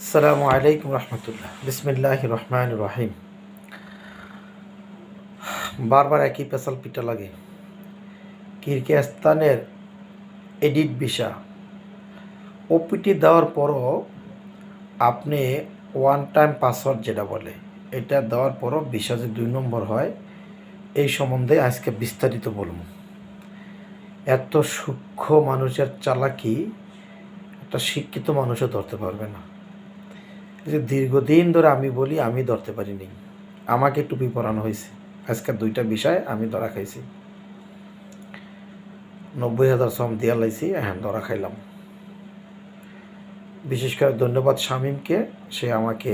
আসসালামু আলাইকুম রহমতুল্লাহ। বিসমিল্লাহ রহমান রহিম। বারবার একই পেশাল পিটা লাগে। কিরগিজস্তানের এডিট ভিসা ওপিটি দেওয়ার পরও আপনি ওয়ান টাইম পাসওয়ার্ড যেটা বলে এটা দেওয়ার পরও ভিসা যে 2 নম্বর হয়, এই সম্বন্ধে আজকে বিস্তারিত বলব। এত সূক্ষ্ম মানুষের চালাকি একটা শিক্ষিত মানুষও ধরতে পারবে না। যে দীর্ঘদিন ধরে আমি বলি, আমি ধরতে পারিনি। আমাকে টুপি পরানো হয়েছে। আজকে 2টা বিষয় আমি ধরা খাইছি। 90,000 শ্রম দিয়া লাইছি, হ্যাঁ ধরা খাইলাম। বিশেষ করে ধন্যবাদ শামীমকে, সে আমাকে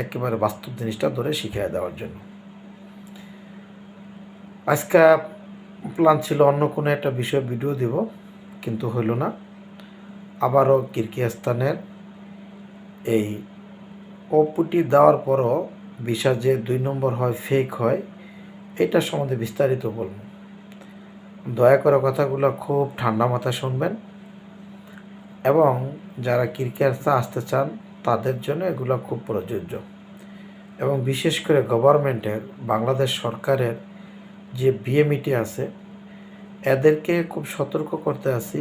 একেবারে বাস্তব জিনিসটা ধরে শিখিয়ে দেওয়ার জন্য। আজকে প্ল্যান ছিল অন্য কোনো একটা বিষয়ে ভিডিও দিব, কিন্তু হইল না। আবারও কিরগিজস্তানের এই ওপিটি দেওয়ার পরও ভিসা যে 2 নম্বর হয়, ফেক হয়, এটা সম্বন্ধে বিস্তারিত বলব। দয়া করে কথাগুলো খুব ঠান্ডা মাথায় শুনবেন, এবং যারা কিরগিজস্তান আসতে চান তাদের জন্য এগুলো খুব প্রযোজ্য। এবং বিশেষ করে গভর্নমেন্টের, বাংলাদেশ সরকারের যে বিএমইটি আছে, এদেরকে খুব সতর্ক করতে আসি।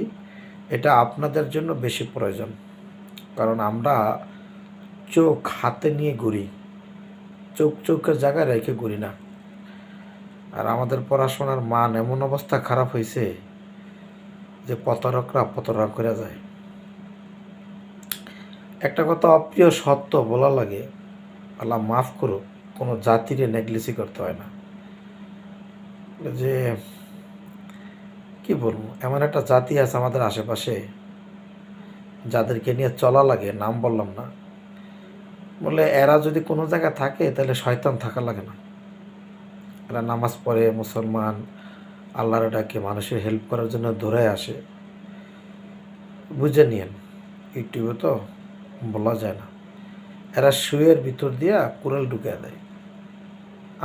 এটা আপনাদের জন্য বেশি প্রয়োজন, কারণ আমরা চোখ হাতে নিয়ে ঘুরি, চোখের জায়গায় রেখে ঘুরি না। আর আমাদের পড়াশোনার মান এমন অবস্থা খারাপ হয়েছে যে প্রতারকরা প্রতারণা করে যায়। একটা কথা অপ্রিয় সত্য বলা লাগে, আল্লাহ মাফ করুক, কোনো জাতিরে নেগলিসি করতে হয় না। যে কি বলবো, এমন একটা জাতি আছে আমাদের আশেপাশে যাদেরকে নিয়ে চলা লাগে, নাম বললাম না, বলে এরা যদি কোনো জায়গায় থাকে তাহলে শয়তান থাকা লাগে না। এরা নামাজ পড়ে, মুসলমান, আল্লাহর ডাকে, মানুষের হেল্প করার জন্য ধরে আসে। বুঝে নিয়েন, ইউটিউবে তো বলা যায় না। এরা শুয়ের ভিতর দিয়া কুড়াল ঢুকে দেয়।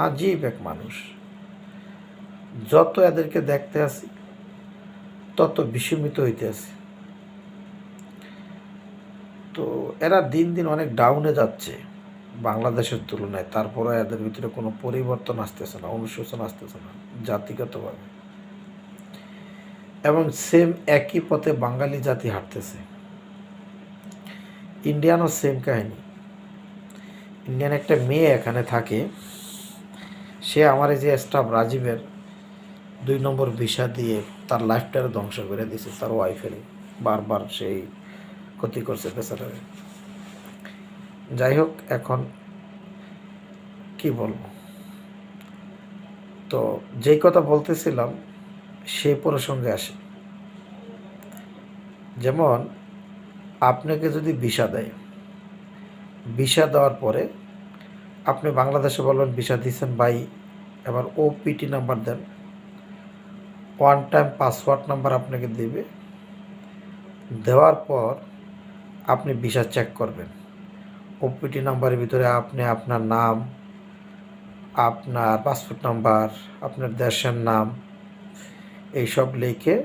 আজীব এক মানুষ। যত এদেরকে দেখতে আসি তত বিস্মিত হইতে আসি। তো এরা দিন দিন অনেক ডাউনে যাচ্ছে বাংলাদেশের তুলনায়। তারপরে এদের ভিতরে কোনো পরিবর্তন আসতেছে না, অনুশোচন আসতেছে না জাতিগতভাবে। এবং সেম একই পথে বাঙালি জাতি হাঁটতেছে। ইন্ডিয়ানও সেম কাহিনী। ইন্ডিয়ান একটা মেয়ে এখানে থাকে, সে আমার এই যে স্টাফ রাজীবের 2 নম্বর ভিসা দিয়ে তার লাইফটারে ধ্বংস করে দিয়েছে। তার ওয়াইফের বারবার সেই ক্ষতি করছে বেচারারে। যাই হোক, এখন কি বলবো, তো যেই কথা বলতেছিলাম সেই প্রসঙ্গে আসে। যেমন আপনাকে যদি ভিসা দেয়, ভিসা দেওয়ার পরে আপনি বাংলাদেশে বলবেন ভিসা দিয়েছেন ভাই, এবার ওপিটি নাম্বার দেন, ওয়ান টাইম পাসওয়ার্ড নাম্বার আপনাকে দেবে। দেওয়ার পর আপনি ভিসা চেক করবেন। ওপিটি নাম্বারের ভিতরে আপনি আপনার নাম, আপনার পাসপোর্ট নাম্বার, আপনার দেশের নাম, এইসব লিখে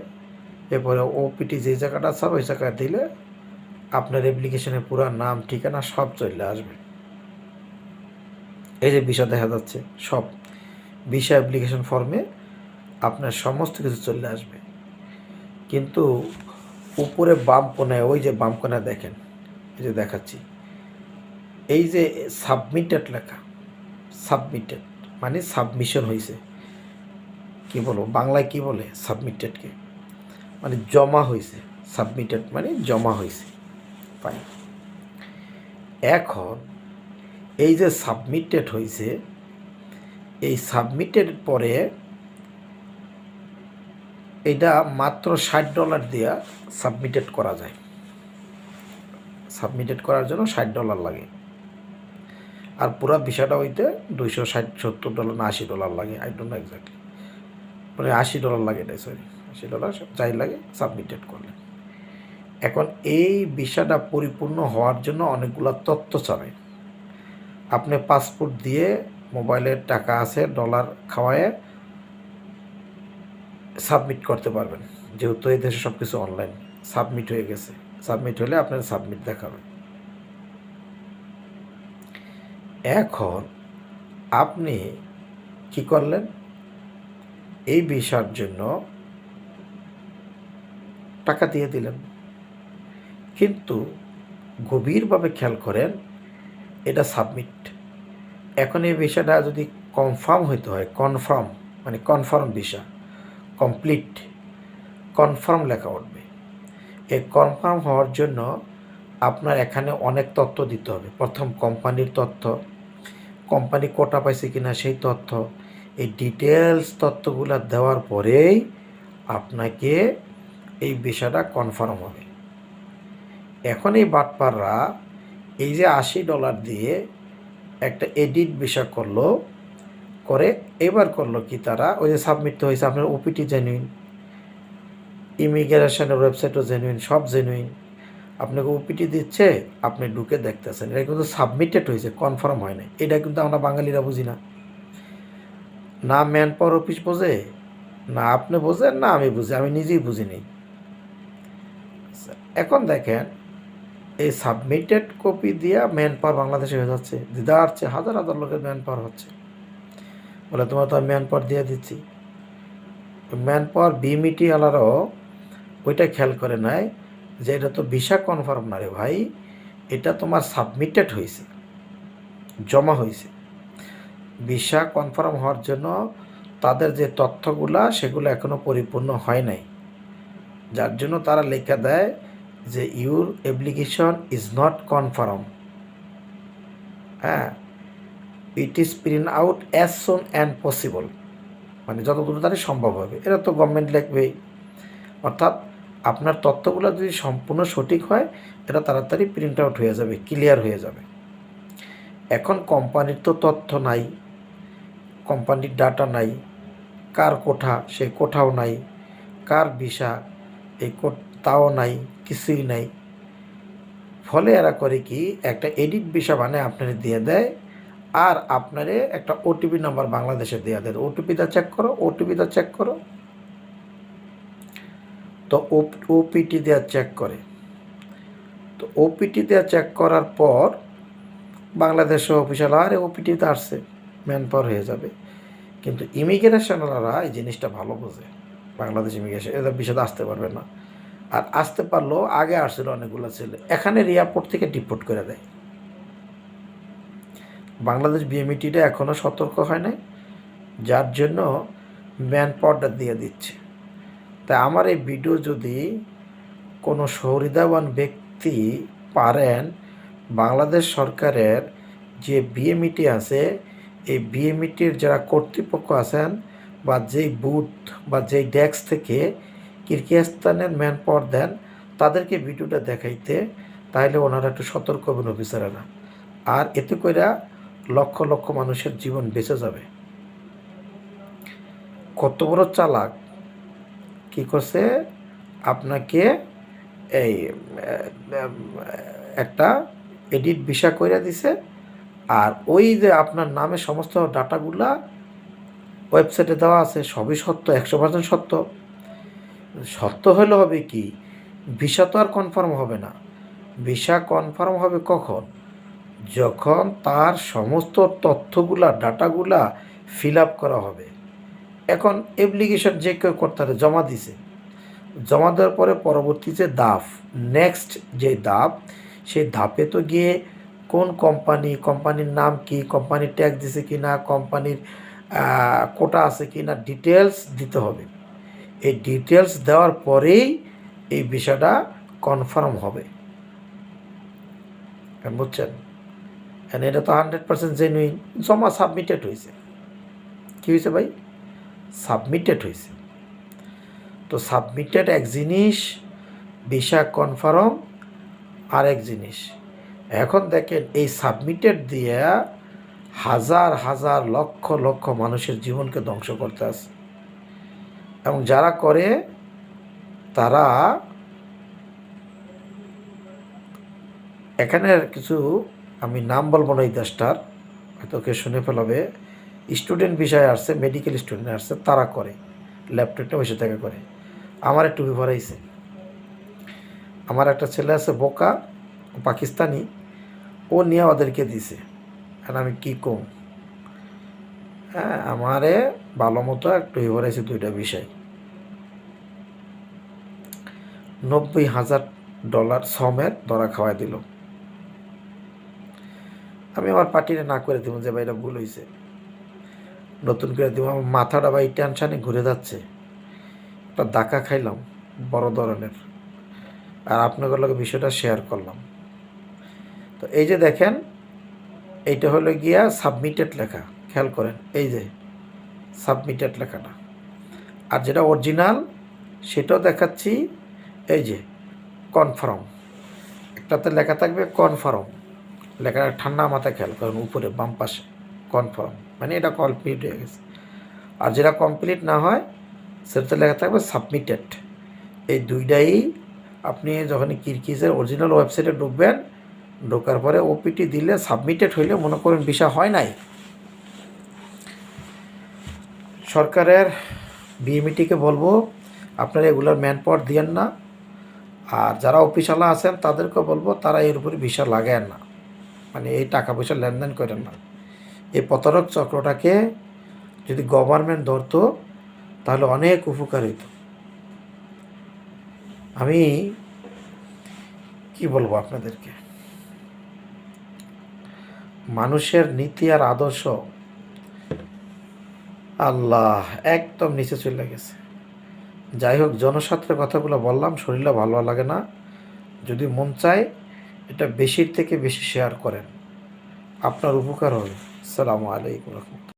এরপরে ওপিটি যে জায়গাটা আছে ওই জায়গায় দিলে আপনার অ্যাপ্লিকেশনের পুরো নাম, ঠিকানা সব চলে আসবে। এই যে ভিসা দেখা যাচ্ছে, সব ভিসা অ্যাপ্লিকেশন ফর্মে আপনার সমস্ত কিছু চলে আসবে। কিন্তু উপরে বাম কোণায়, ওই যে বাম কোণায় দেখেন, এই যে দেখাচ্ছি, এই যে সাবমিটেড লেখা, সাবমিটেড মানে সাবমিশন হয়েছে। কি বলবো বাংলায়, কি বলে সাবমিটেডকে, মানে জমা হয়েছে। সাবমিটেড মানে জমা হয়েছে। ফাইন। এখন এই যে সাবমিটেড হয়েছে, এই সাবমিটেড পরে এটা মাত্র $60 দিয়া সাবমিটেড করা যায়। সাবমিটেড করার জন্য $60 লাগে। আর পুরো বিষয়টা হইতে $260-70 না $80 লাগে, আই ডোন্ট নো এক্স্যাক্টলি, মানে $80 লাগে। এটাই সরি, $80 যাই লাগে সাবমিটেড করলে। এখন এই বিষয়টা পরিপূর্ণ হওয়ার জন্য অনেকগুলো তথ্য চাবে। আপনি পাসপোর্ট দিয়ে, মোবাইলের টাকা আছে, ডলার খাওয়ায় সাবমিট করতে পারবেন, যেহেতু এই দেশে সব কিছু অনলাইন। সাবমিট হয়ে গেছে, সাবমিট হলে আপনার সাবমিট দেখাবে। এখন আপনি কি করলেন, এই ভিসার জন্য টাকা দিয়ে দিলেন, কিন্তু গভীরভাবে খেয়াল করেন এটা সাবমিট। এখন এই ভিসাটা যদি কনফার্ম হইতে হয়, কনফার্ম মানে কনফার্ম ভিসা, কমপ্লিট কনফার্ম লেখা উঠবে। এই কনফার্ম হওয়ার জন্য আপনার এখানে অনেক তথ্য দিতে হবে। প্রথম কোম্পানির তথ্য, কোম্পানি কোটা পাইছে কিনা সেই তথ্য, এই ডিটেলস তথ্যগুলো দেওয়ার পরেই আপনাকে এই ভিসাটা কনফার্ম হবে। এখন এই বাটপাররা এই যে $80 দিয়ে একটা এডিট ভিসা করে এবার করলো কি, তারা ওই যে সাবমিট তো হয়েছে, আপনার ওপিটি জেনুইন, ইমিগ্রেশনের ওয়েবসাইটও জেনুইন, সব জেনুইন, আপনাকে ওপিটি দিচ্ছে, আপনি ঢুকে দেখতেছেন, এটা কিন্তু সাবমিটেড হয়েছে, কনফার্ম হয় না। এটা কিন্তু আমরা বাঙালিরা বুঝি না, না ম্যান পাওয়ার অফিস বোঝে, না আপনি বোঝেন, না আমি বুঝি, আমি নিজেই বুঝিনি। এখন দেখেন এই সাবমিটেড কপি দিয়া ম্যান পাওয়ার বাংলাদেশে হয়ে যাচ্ছে, দিদারছে হাজার হাজার লোকের ম্যান পাওয়ার হচ্ছে, বলে তোমার তো আমি ম্যান পাওয়ার দিয়ে দিচ্ছি। ম্যান পাওয়ার বিমিটি আলারও ওইটা খেয়াল করে নাই যে এটা তো ভিসা কনফার্ম না রে ভাই, এটা তোমার সাবমিটেড হয়েছে, জমা হয়েছে। ভিসা কনফার্ম হওয়ার জন্য তাদের যে তথ্যগুলা সেগুলো এখনও পরিপূর্ণ হয় নাই, যার জন্য তারা লেখা দেয় যে your application is not confirm, হ্যাঁ, it is print out as soon and possible, মানে যত দ্রুতারই সম্ভব হবে। এটা তো গভর্নমেন্ট লিখবেই, অর্থাৎ আপনার তথ্যগুলো যদি সম্পূর্ণ সঠিক হয় এটা তাড়াতাড়ি প্রিন্ট আউট হয়ে যাবে, ক্লিয়ার হয়ে যাবে। এখন কোম্পানির তো তথ্য নাই, কোম্পানির ডাটা নাই, কার কোঠা সেই কোঠাও নাই, কার ভিসা এই তাও নাই, কিছুই নাই। ফলে এরা করে কি, একটা এডিট ভিসা বানিয়ে আপনারে দিয়ে দেয়, আর আপনারে একটা ওটিপি নাম্বার বাংলাদেশে দিয়ে দেয়, ওটিপিটা চেক করো, ওটিপিটা চেক করো। তো ওপিটি দেওয়া চেক করে, তো ওপিটি দেওয়া চেক করার পর বাংলাদেশের অফিসিয়াল আরে ওপিটিতে আসছে, ম্যান পাওয়ার হয়ে যাবে। কিন্তু ইমিগ্রেশনরা এই জিনিসটা ভালো বোঝে, বাংলাদেশ ইমিগ্রেশন এদের বিষয়ে আসতে পারবে না, আর আসতে পারলেও আগে আসছিল অনেকগুলো ছেলে, এখানে এয়ারপোর্ট থেকে ডিপোর্ট করে দেয়। বাংলাদেশ বিএমইটিটা এখনও সতর্ক হয় নাই, যার জন্য ম্যান পাওয়ারটা দিয়ে দিচ্ছে। তাই আমার এই ভিডিও যদি কোনো সহৃদয়বান ব্যক্তি পারেন, বাংলাদেশ সরকারের যে বিএমইটি আছে, এই বিএমইটির যারা কর্তৃপক্ষ আছেন বা যেই বুথ বা যেই ডেস্ক থেকে কিরগিজস্তানের ম্যান পাওয়ার দেন, তাদেরকে ভিডিওটা দেখাইতে, তাহলে ওনারা একটু সতর্ক হবেন অফিসারেরা, আর এতে করে লক্ষ লক্ষ মানুষের জীবন বেঁচে যাবে। কত বড় চালাক, কি করছে, আপনাকে এই একটা এডিট ভিসা করে দিছে, আর ওই যে আপনার নামে সমস্ত ডাটাগুলা ওয়েবসাইটে দেওয়া আছে, সবই সত্য, 100% সত্য। সত্য হলে হবে কি, ভিসা তো আর কনফার্ম হবে না। ভিসা কনফার্ম হবে কখন, যখন তার সমস্ত তথ্যগুলা ডাটাগুলা ফিল আপ করা হবে। এখন অ্যাপ্লিকেশন যে কেউ করতে পারে, জমা দিছে, জমা দেওয়ার পরে পরবর্তী যে ধাপ, নেক্সট যে ধাপ, সেই ধাপে তো গিয়ে কোন কোম্পানির নাম কি, কোম্পানির ট্যাক্স দিছে কি না, কোম্পানির কোটা আছে কি না, ডিটেলস দিতে হবে। এই ডিটেলস দেওয়ার পরেই এই বিষয়টা কনফার্ম হবে, বুঝছেন? এটা তো 100% জেনুইন, জমা সাবমিটেড হয়েছে। কী হয়েছে ভাই, সাবমিটেড হয়েছে। তো সাবমিটেড এক জিনিস, ভিসা কনফার্ম আর এক জিনিস। এখন দেখেন এই সাবমিটেড দিয়ে হাজার হাজার লক্ষ লক্ষ মানুষের জীবনকে ধ্বংস করতে আসে, এবং যারা করে তারা এখানে কিছু, আমি নাম বলবো না এই দেশটার, হয়তো কে শুনে ফেলাবে, স্টুডেন্ট বিষয়ে আসছে, মেডিকেল স্টুডেন্ট আসছে, তারা করে ল্যাপটপটা বসে থেকে করে। আমার টুপি পরাইছে, আমার একটা ছেলে আছে বোকা, পাকিস্তানি, ও নিয়ে ওদেরকে দিছে, এখন আমি কী কম? হ্যাঁ, আমারে ভালো মতো একটু হয়েছে দুইটা বিষয়। $90,000 সমেত ধরা খাওয়াই দিল। আমি আমার পার্টিরে না করে দিব যে ভাই এটা ভুল হয়েছে, নতুন করে দিব। আমার মাথাটা ভাই টেনশানে ঘুরে যাচ্ছে। একটা ধাক্কা খাইলাম বড় ধরনের, আর আপনাদের লগে বিষয়টা শেয়ার করলাম। তো এই যে দেখেন, এইটা হলো গিয়া সাবমিটেড লেখা, খেয়াল করেন, এই যে সাবমিটেড লেখাটা। আর যেটা অরিজিনাল সেটাও দেখাচ্ছি, এই যে কনফার্ম, একটাতে লেখা থাকবে কনফার্ম, লেখাটা ঠান্ডা মাথায় খেয়াল করেন, উপরে বাম পাশে কনফার্ম, মানে এটা কমপ্লিট হয়ে গেছে। আর যেটা কমপ্লিট না হয় সেটাতে লেখা থাকবে সাবমিটেড। এই দুইটাই আপনি যখন কিরকিজের অরিজিনাল ওয়েবসাইটে ঢুকবেন, ঢোকার পরে ওপিটি দিলে সাবমিটেড হইলে মনে করেন ভিসা হয় নাই। সরকারের বিএমইটিকে বলবো আপনারা এগুলোর ম্যান পাওয়ার দিয়েন না, আর যারা অফিসাররা আছেন তাদেরকে বলবো তারা এর উপরে ভিসা লাগায়েন না, মানে এই টাকা পয়সা লেনদেন করেন না। এই প্রতারক চক্রটাকে যদি গভর্নমেন্ট ধরতো তাহলে অনেক উপকার হইত। আমি কি বলবো আপনাদেরকে, মানুষের নীতি আর আদর্শ আল্লাহ একদম নিচে চলে গেছে। যাই হোক, জনস্বার্থের কথাগুলো বললাম, শরীরটা ভালো লাগে না। যদি মন চায় এটা বেশির থেকে বেশি শেয়ার করেন, আপনার উপকার হবে। আসসালামু আলাইকুম রহমতুল্লাহ।